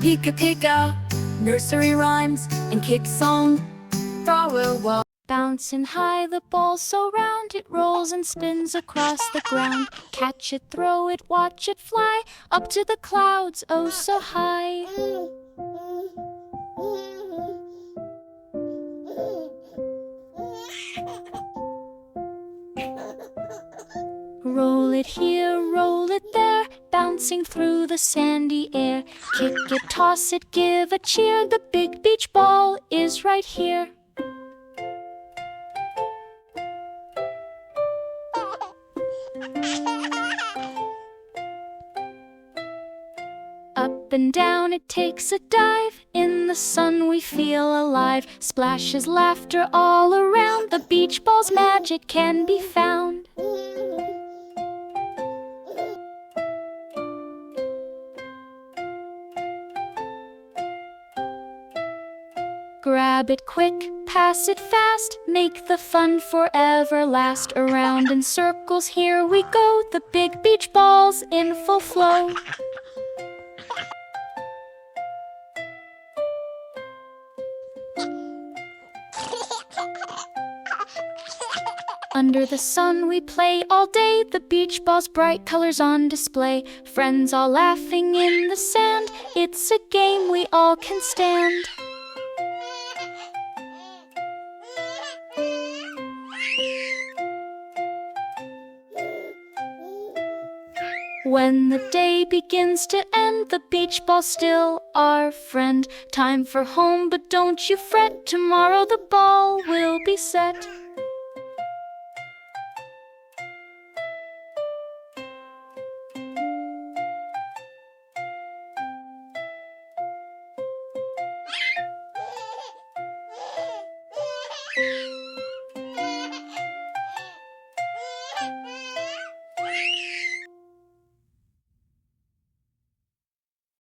Pika Pika, nursery rhymes and kick song. Throw a wall. Bouncing high, the ball so round, it rolls and spins across the ground. Catch it, throw it, watch it fly, up to the clouds, oh so high. Roll it here, roll it there, bouncing through the sandy air. Kick it, toss it, give a cheer, the big beach ball is right here. Up and down it takes a dive, in the sun we feel alive. Splashes, laughter all around, the beach ball's magic can be found. Grab it quick, pass it fast, make the fun forever last. Around in circles here we go, the big beach ball's in full flow. Under the sun we play all day, the beach ball's bright colors on display. Friends all laughing in the sand, it's a game we all can stand. When the day begins to end, the beach ball's still our friend. Time for home, but don't you fret, tomorrow the ball will be set.